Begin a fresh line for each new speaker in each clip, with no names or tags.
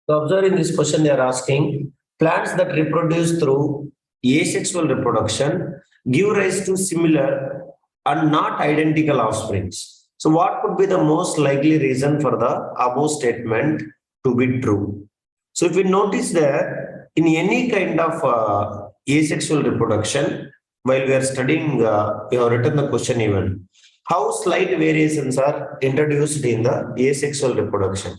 So observe in this question they are asking plants that reproduce through asexual reproduction give rise to similar and not identical offsprings. So what could be the most likely reason for the above statement to be true? So if we notice that in any kind of asexual reproduction, while we are studying, we have written the question even, how slight variations are introduced in the asexual reproduction.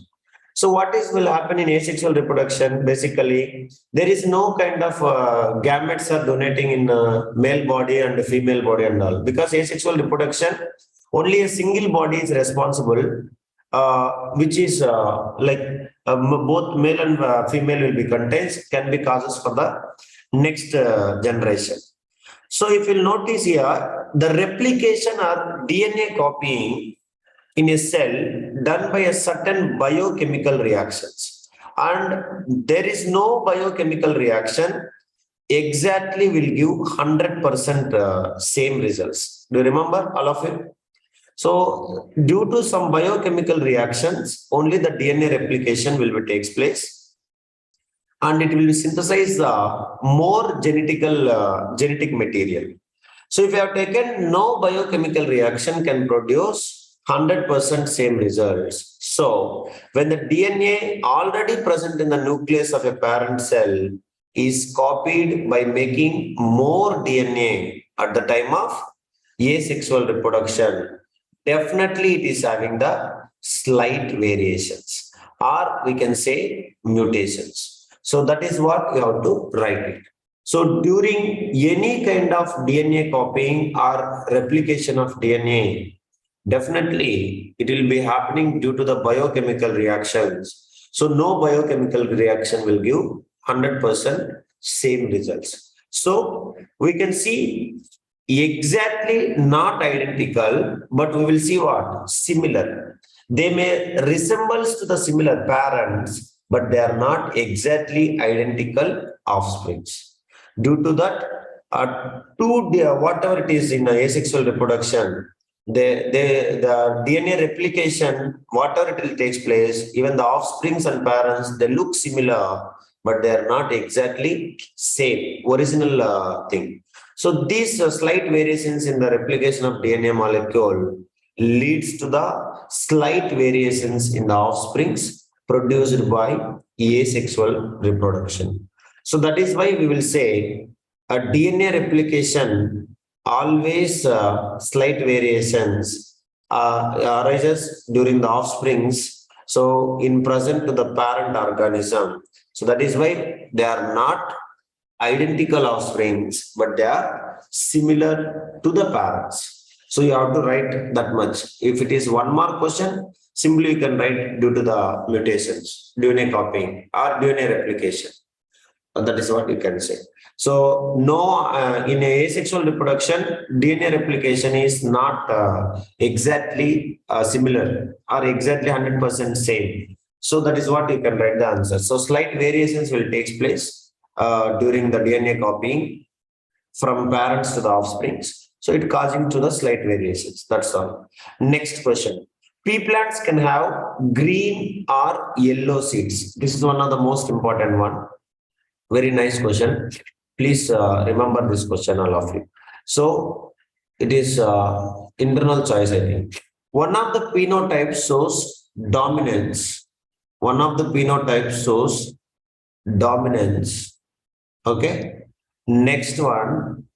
So what is will happen in asexual reproduction? Basically, there is no kind of gametes are donating in male body and female body and all, because asexual reproduction, only a single body is responsible, which is both male and female will be contained, can be causes for the next generation. So if you'll notice here, the replication or DNA copying in a cell done by a certain biochemical reactions, and there is no biochemical reaction exactly will give 100% same results. Do you remember all of it? So due to some biochemical reactions, only the DNA replication will be takes place, and it will synthesize more genetic material. So if you have taken no biochemical reaction can produce 100% same results. So when the DNA already present in the nucleus of a parent cell is copied by making more DNA at the time of asexual reproduction, definitely it is having the slight variations, or we can say mutations. So that is what you have to write it. So during any kind of DNA copying or replication of DNA, definitely it will be happening due to the biochemical reactions. So no biochemical reaction will give 100% same results. So we can see exactly not identical, but we will see what? Similar. They may resembles to the similar parents, but they are not exactly identical offsprings. Due to that, whatever it is in asexual reproduction, the DNA replication, whatever it will takes place, even the offsprings and parents, they look similar, but they are not exactly same original thing. So these slight variations in the replication of DNA molecule leads to the slight variations in the offsprings produced by asexual reproduction. So that is why we will say a DNA replication always slight variations arises during the offsprings. So in present to the parent organism. So that is why they are not identical offsprings, but they are similar to the parents. So you have to write that much. If it is one more question, simply you can write due to the mutations, DNA copying or DNA replication. That is what you can say. So no, in asexual reproduction, DNA replication is not exactly similar or exactly 100% same. So that is what you can write the answer. So slight variations will take place during the DNA copying from parents to the offsprings. So it causing to the slight variations. That's all. Next question. Pea plants can have green or yellow seeds. This is one of the most important one. Very nice question. Please remember this question, all of you. So it is internal choice, I think. One of the phenotypes shows dominance. One of the phenotypes shows dominance. Okay. Next one.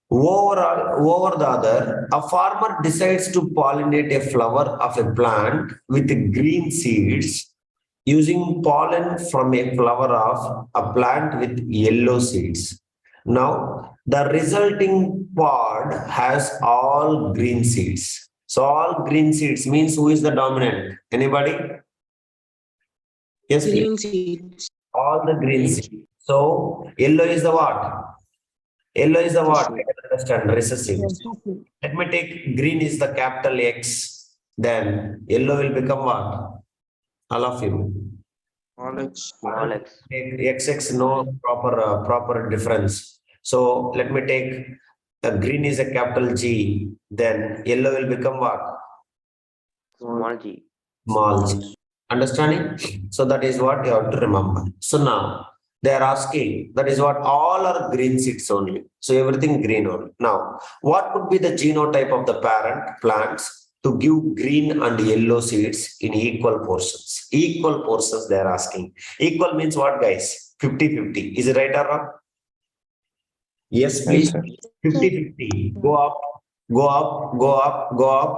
Over the other, a farmer decides to pollinate a flower of a plant with green seeds using pollen from a flower of a plant with yellow seeds. Now, the resulting pod has all green seeds. So, all green seeds means who is the dominant? Anybody? Yes,
Green
please.
seeds.
All the green seeds. So, yellow is the what? Yellow is the what? I can understand. Recessive. Let me take green is the capital X. Then yellow will become what? All of you.
Small x.
XX no proper difference. So let me take green is a capital G. Then yellow will become what?
Small g.
Small g. Understanding? So that is what you have to remember. So now they are asking, that is what all are green seeds only. So everything green only. Now, what would be the genotype of the parent plants to give green and yellow seeds in equal portions? Equal portions they are asking. Equal means what, guys? 50-50. Is it right or wrong? Yes, please.
sir.
50-50. Go up, go up, go up, go up.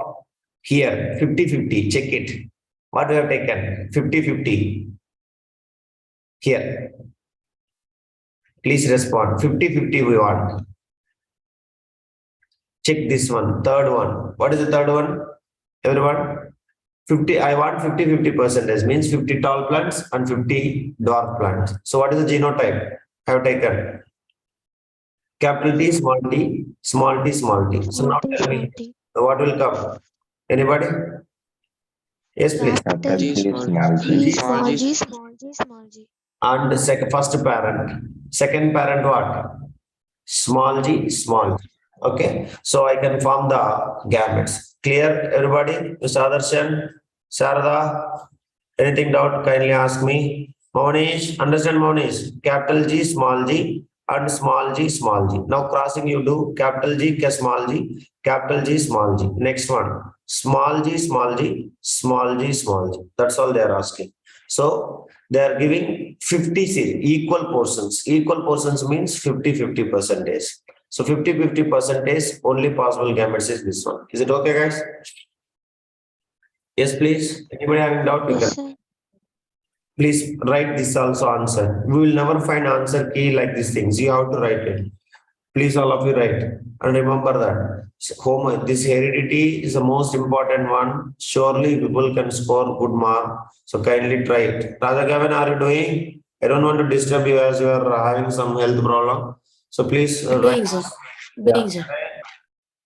Here, 50-50. Check it. What we have taken? 50-50. Here. Please respond. 50-50 we want. Check this one. Third one. What is the third one? Everyone? 50. I want 50-50 percentage. Means 50 tall plants and 50 dwarf plants. So what is the genotype? I have taken capital T, small t, small t, small t. So now tell me what will come. Anybody? Yes, please.
Capital
G,
G,
small
small
G,
g.
small G.
small g.
And the first parent. Second parent what? Small g, small g. Okay. So I can form the gametes. Clear, everybody? Mr. Adarshan, Sarada, anything doubt? Kindly ask me. Monish, understand Monish? Capital G, small g, and small g, small g. Now crossing you do capital G, small g, capital G, small g. Next one, small g, small g, small g, small g. That's all they are asking. So they are giving 50 equal portions. Equal portions means 50-50 percentage. So 50-50 percentage only possible gametes is this one. Is it okay, guys? Yes, please. Anybody having doubt? You can.
Sir.
Please write this also answer. We will never find answer key like these things. You have to write it. Please, all of you write. And remember that this heredity is the most important one. Surely people can score good mark. So kindly try it. Raja Gavin, are you doing? I don't want to disturb you as you are having some health problem. So please write.
Doing, sir.
Yeah.
Doing, sir.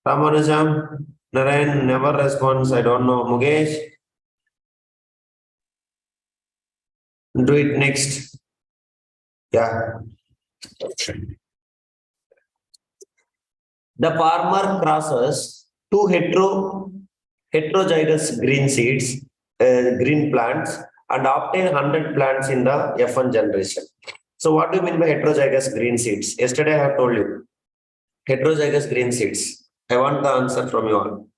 Ramanujam, Narayan never responds. I don't know. Mukesh, do it next. Yeah. The farmer crosses two heterozygous green seeds, green plants, and obtain 100 plants in the F1 generation. So what do you mean by heterozygous green seeds? Yesterday I have told you. Heterozygous green seeds. I want the answer from you all.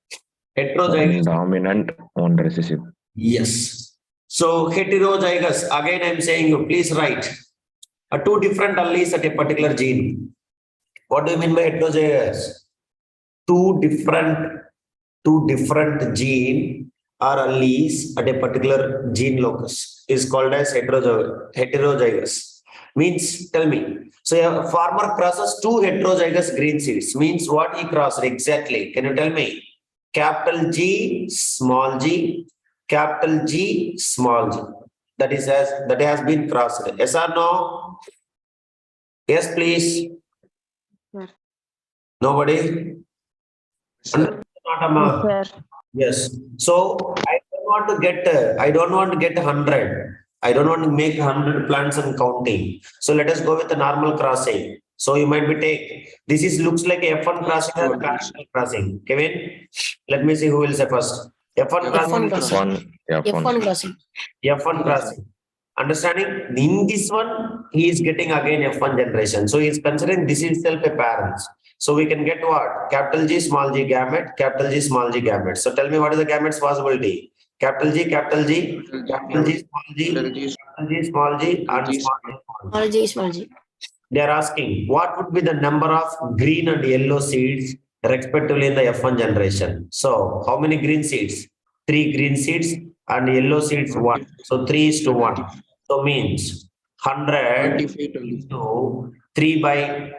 Heterozygous.
One dominant, one recessive.
Yes. So heterozygous, again I am saying you, please write. Two different alleles at a particular gene. What do you mean by heterozygous? Two different gene or alleles at a particular gene locus is called as heterozygous. Means, tell me. So a farmer crosses two heterozygous green seeds. Means what he crossed exactly? Can you tell me? Capital G, small g, capital G, small g. That has been crossed. Yes or no? Yes, please.
Sir.
Nobody?
Sir.
Sir.
Yes. So I don't want to get 100. I don't want to make 100 plants and counting. So let us go with the normal crossing. So you might be this looks like F1 crossing or parallel crossing. Kevin, let me see who will say first. F1 crossing.
crossing.
F1
crossing.
F1 crossing. Understanding? In this one, he is getting again F1 generation. So he is considering this itself a parent. So we can get what? Capital G, small g gamete, capital G, small g gamete. So tell me what is the gametes possibility? Capital G, capital G, capital G, small g,
Capital G,
capital G, small g, and
G,
small g, small g.
Small g.
They are asking what would be the number of green and yellow seeds respectively in the F1 generation. So how many green seeds? 3 green seeds and yellow seeds 1. So 3:1. So means 100 into 3 by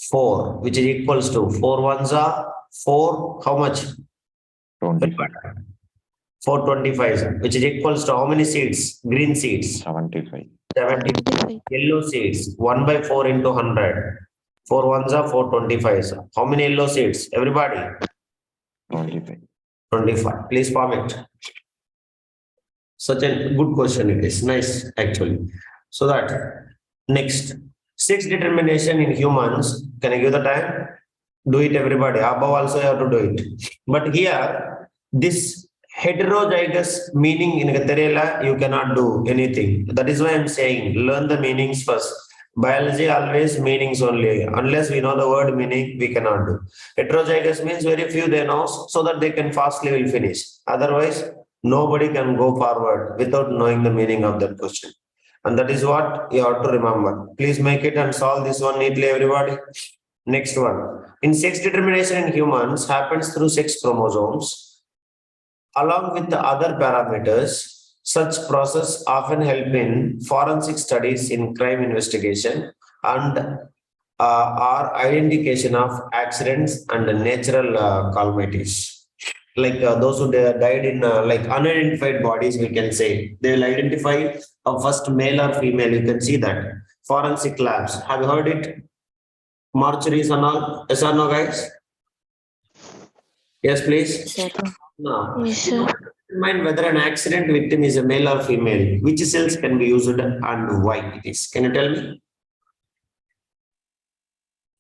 4, which is equals to 4 ones are 4. How much?
25.
425, which is equals to how many seeds? Green seeds.
75.
70. Yellow seeds 1 by 4 into 100. 4 ones are 425. How many yellow seeds? Everybody?
25.
25. Please form it. Such a good question it is. Nice, actually. So that next, sex determination in humans. Can I give the time? Do it, everybody. Above also you have to do it. But here, this Heterozygous meaning in Terela, you cannot do anything. That is why I'm saying learn the meanings first. Biology always meanings only. Unless we know the word meaning, we cannot do. Heterozygous means very few they know so that they can fastly will finish. Otherwise, nobody can go forward without knowing the meaning of that question. And that is what you have to remember. Please make it and solve this one neatly, everybody. Next one. In sex determination in humans happens through sex chromosomes. Along with the other parameters, such process often help in forensic studies in crime investigation and or identification of accidents and natural calamities. Like those who died in like unidentified bodies, we can say they will identify a first male or female. You can see that forensic labs. Have you heard it? Mortuaries and all. Yes or no, guys? Yes, please.
Sir.
No.
Yes, sir.
Determine whether an accident victim is a male or female. Which cells can be used and why it is? Can you tell me?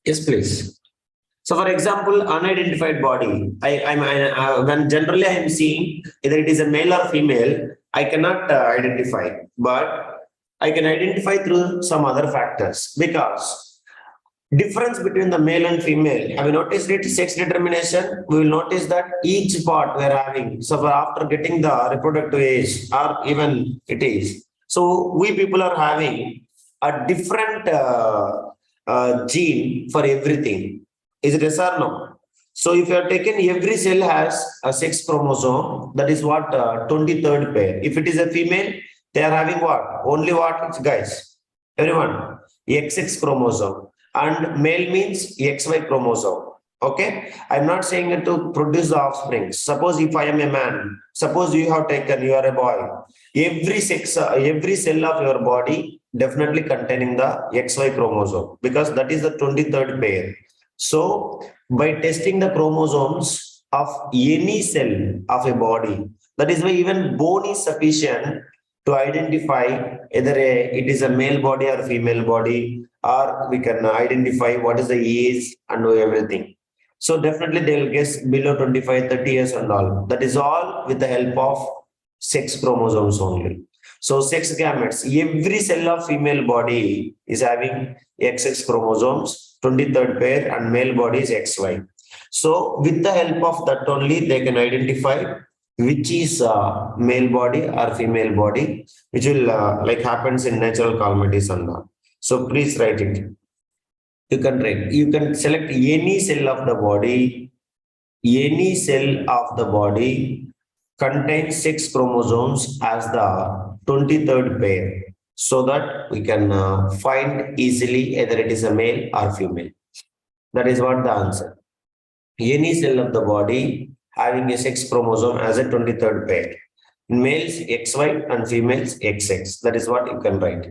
Yes, please. So, for example, unidentified body. When generally I am seeing either it is a male or female, I cannot identify, but I can identify through some other factors because difference between the male and female. Have you noticed it? Sex determination. We will notice that each part we are having. So after getting the reproductive age, or even it is. So we people are having a different gene for everything. Is it yes or no? So if you are taken, every cell has a sex chromosome. That is what 23rd pair. If it is a female, they are having what? Only what, guys? Everyone, XX chromosome. And male means XY chromosome. Okay, I'm not saying it to produce the offspring. Suppose if I am a man, suppose you have taken, you are a boy. Every cell of your body definitely containing the XY chromosome because that is the 23rd pair. So by testing the chromosomes of any cell of a body, that is why even bone is sufficient to identify either it is a male body or female body, or we can identify what is the age and everything. So definitely they will guess below 25, 30 years and all. That is all with the help of sex chromosomes only. So sex gametes, every cell of female body is having XX chromosomes, 23rd pair, and male body is XY. So with the help of that only, they can identify which is male body or female body, which will like happens in natural calamities and all. So please write it. You can write. You can select any cell of the body. Any cell of the body contains 6 chromosomes as the 23rd pair, so that we can find easily either it is a male or female. That is what the answer. Any cell of the body having a sex chromosome as a 23rd pair. In males XY and females XX. That is what you can write.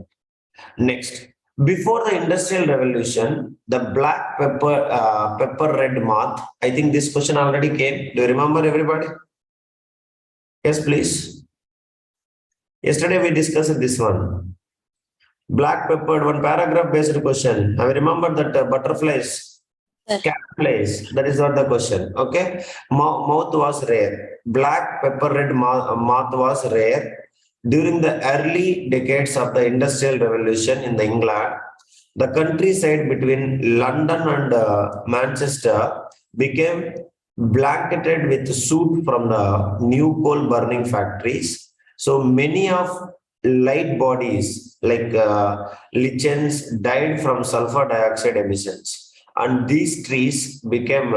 Next, before the Industrial Revolution, the black pepper red moth. I think this question already came. Do you remember, everybody? Yes, please. Yesterday we discussed this one. Black peppered, one paragraph based question. I remember that butterflies, cat flies. That is not the question. Okay. Moth was rare. Black pepper red moth was rare. During the early decades of the Industrial Revolution in the England, the countryside between London and Manchester became blanketed with soot from the new coal burning factories. So many of light bodies like lichens died from sulfur dioxide emissions, and these trees became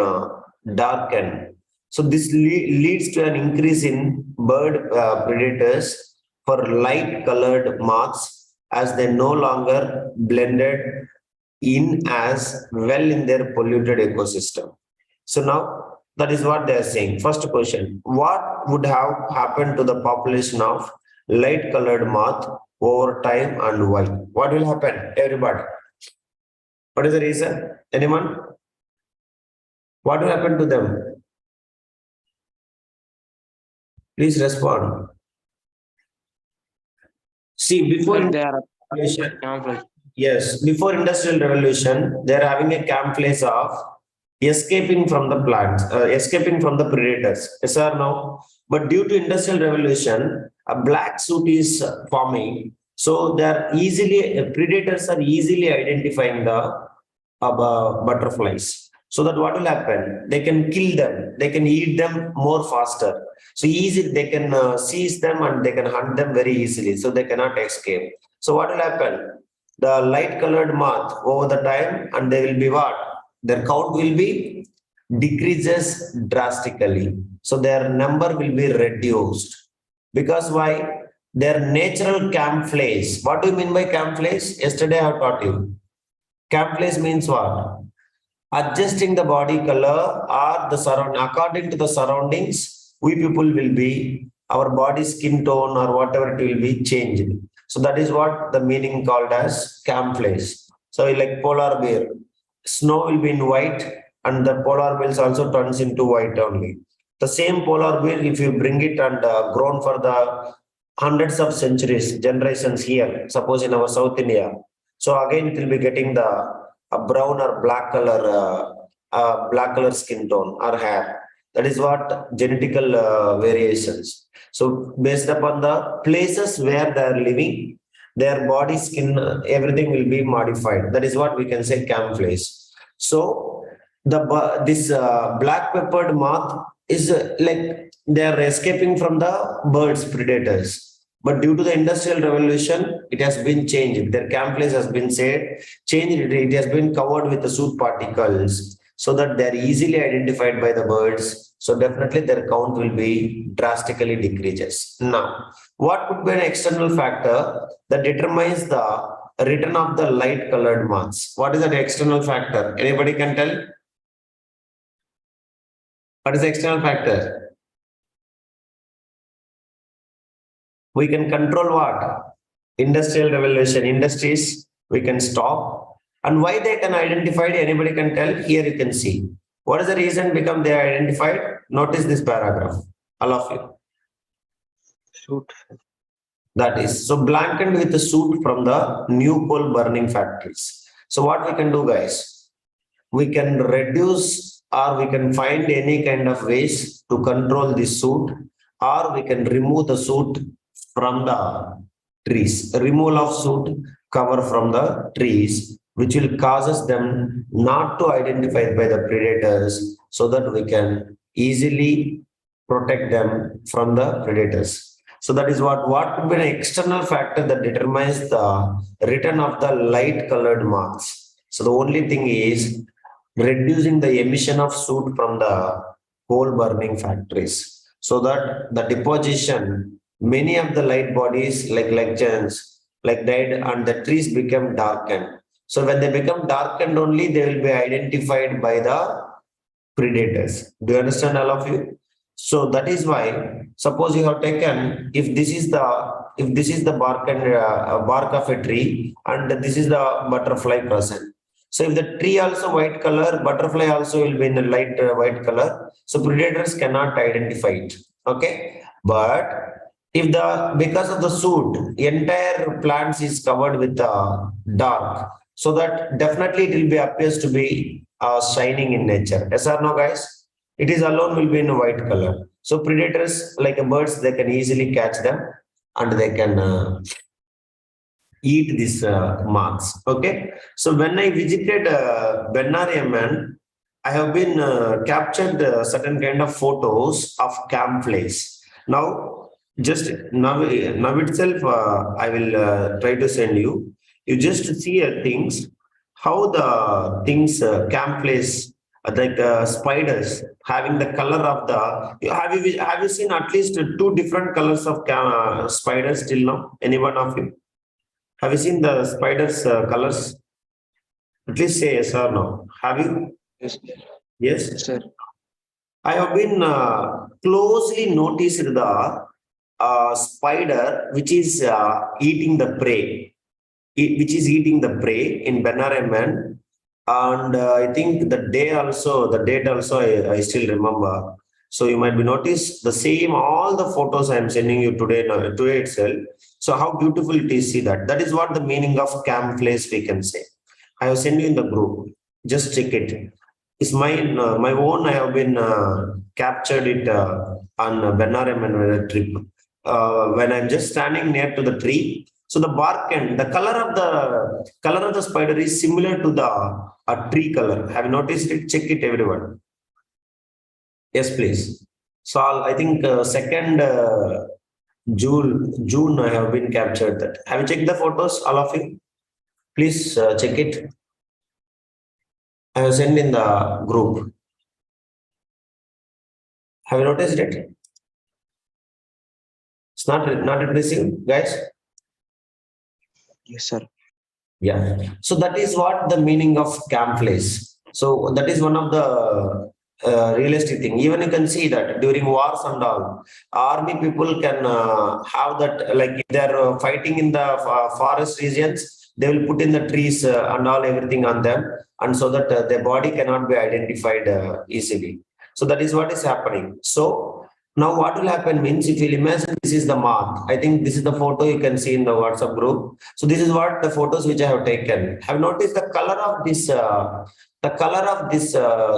darkened. So this leads to an increase in bird predators for light colored moths as they no longer blended in as well in their polluted ecosystem. So now that is what they are saying. First question, what would have happened to the population of light colored moth over time and why? What will happen, everybody? What is the reason? Anyone? What will happen to them? Please respond. See, before revolution, yes, before Industrial Revolution, they are having a camouflage of escaping from the plants, escaping from the predators. Yes or no? But due to industrial revolution, a black suit is forming. So they are easily, predators are easily identifying the butterflies. So that what will happen? They can kill them. They can eat them more faster. So easy, they can seize them and they can hunt them very easily. So they cannot escape. So what will happen? The light colored moth over the time, and they will be what? Their count will be decreases drastically. So their number will be reduced. Because why? Their natural camouflage. What do you mean by camouflage? Yesterday I have taught you. Camouflage means what? Adjusting the body color or the surround according to the surroundings, we people will be our body skin tone or whatever it will be changed. So that is what the meaning called as camouflage. So like polar bear, snow will be in white and the polar bears also turns into white only. The same polar bear, if you bring it and grown for the hundreds of centuries, generations here, suppose in our South India. So again, it will be getting the a brown or black color skin tone or hair. That is what genetical variations. So based upon the places where they are living, their body skin, everything will be modified. That is what we can say camouflage. So this black peppered moth is like they are escaping from the birds predators. But due to the industrial revolution, it has been changed. Their camouflage has been changed. It has been covered with the soot particles so that they are easily identified by the birds. So definitely their count will be drastically decreases. Now, what could be an external factor that determines the return of the light colored moths? What is an external factor? Anybody can tell? What is the external factor? We can control what? Industrial revolution, industries, we can stop. And why they can identify it, anybody can tell? Here you can see. What is the reason become they are identified? Notice this paragraph, all of you.
Shoot.
That is, so blankened with the soot from the new coal burning factories. So what we can do, guys? We can reduce or we can find any kind of ways to control this soot, or we can remove the soot from the trees. Removal of soot cover from the trees, which will causes them not to identify by the predators, so that we can easily protect them from the predators. So that is what could be an external factor that determines the return of the light colored moths. So the only thing is reducing the emission of soot from the coal burning factories, so that the deposition, many of the light bodies like legends, like died and the trees become darkened. So when they become darkened only, they will be identified by the predators. Do you understand, all of you? So that is why, suppose you have taken, if this is the bark and bark of a tree, and this is the butterfly present. So if the tree also white color, butterfly also will be in a light white color. So predators cannot identify it. Okay, but if because of the soot, entire plants is covered with dark, so that definitely it will be appears to be shining in nature. Yes or no, guys? It is alone will be in a white color. So predators like birds, they can easily catch them and they can eat these moths. Okay. So when I visited MNR-ACADEMY, I have been captured certain kind of photos of camouflage. Now, just now itself, I will try to send you. You just see things, how the things camouflage, like spiders having the color of the. Have you seen at least two different colors of spiders till now? Any one of you? Have you seen the spiders colors? At least say yes or no. Have you?
Yes,
Yes.
sir.
I have been closely noticed the spider which is eating the prey, which is eating the prey in MNR-ACADEMY, and I think the date also I still remember. So you might be noticed the same all the photos I am sending you today itself. So how beautiful it is. See that. That is what the meaning of camouflage we can say. I have sent you in the group. Just check it. Is mine, my own. I have been captured it on MNR-ACADEMY trip. When I'm just standing near to the tree, so the bark and the color of the spider is similar to the tree color. Have you noticed it? Check it, everyone. Yes, please. So I think second June I have been captured that. Have you checked the photos, all of you? Please check it. I have sent in the group. Have you noticed it? It's not received, guys.
Yes, sir.
Yeah. So that is what the meaning of camouflage. So that is one of the realistic thing. Even you can see that during wars and all, army people can have that, like if they are fighting in the forest regions, they will put in the trees and all everything on them, and so that their body cannot be identified easily. So that is what is happening. So now what will happen means, if you imagine this is the mark, I think this is the photo you can see in the WhatsApp group. So this is what the photos which I have taken. Have noticed the color of this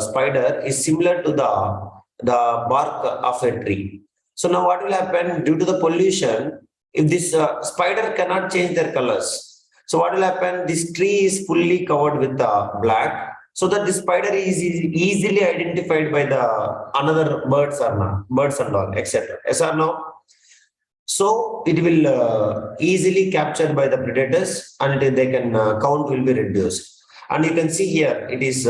spider is similar to the bark of a tree. So now what will happen due to the pollution? If this spider cannot change their colors, so what will happen? This tree is fully covered with black, so that the spider is easily identified by the another birds or not, birds and all, etc. Yes or no? So it will easily captured by the predators, and they can count will be reduced. And you can see here it is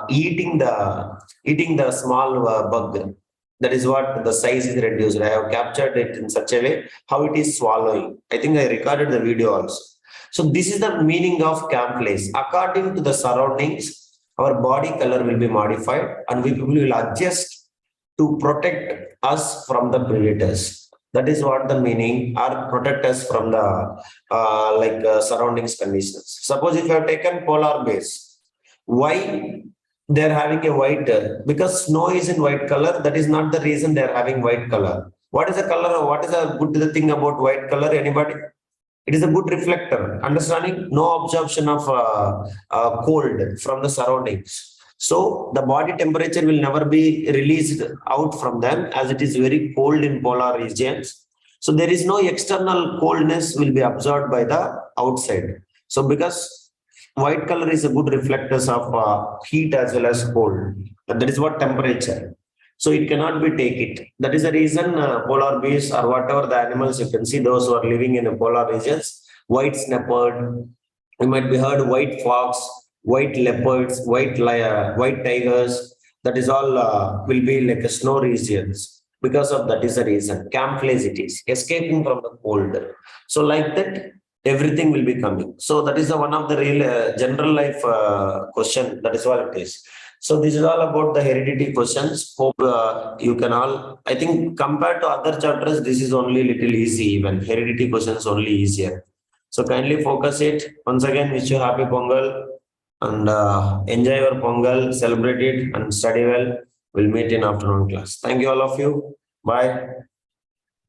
eating the small bug. That is what the size is reduced. I have captured it in such a way how it is swallowing. I think I recorded the video also. So this is the meaning of camouflage. According to the surroundings, our body color will be modified, and we will adjust to protect us from the predators. That is what the meaning, or protect us from the surroundings conditions. Suppose if you have taken polar bears, why they are having a white? Because snow is in white color. That is not the reason they are having white color. What is the color? What is the good thing about white color? Anybody? It is a good reflector. Understanding? No absorption of cold from the surroundings. So the body temperature will never be released out from them, as it is very cold in polar regions. So there is no external coldness will be absorbed by the outside. So because white color is a good reflectors of heat as well as cold. That is what temperature. So it cannot be take it. That is the reason polar bears or whatever the animals you can see, those who are living in the polar regions, white leopard, you might be heard white fox, white leopards, white tigers. That is all will be like a snow regions. Because of that is the reason. Camouflage it is, escaping from the cold. So like that, everything will be coming. So that is the one of the real general life question. That is what it is. So this is all about the heredity questions. Hope you can all, I think compared to other chapters, this is only little easy, even heredity questions only easier. So kindly focus it. Once again, wish you happy Pongal, and enjoy your Pongal, celebrate it and study well. We'll meet in afternoon class. Thank you all of you. Bye.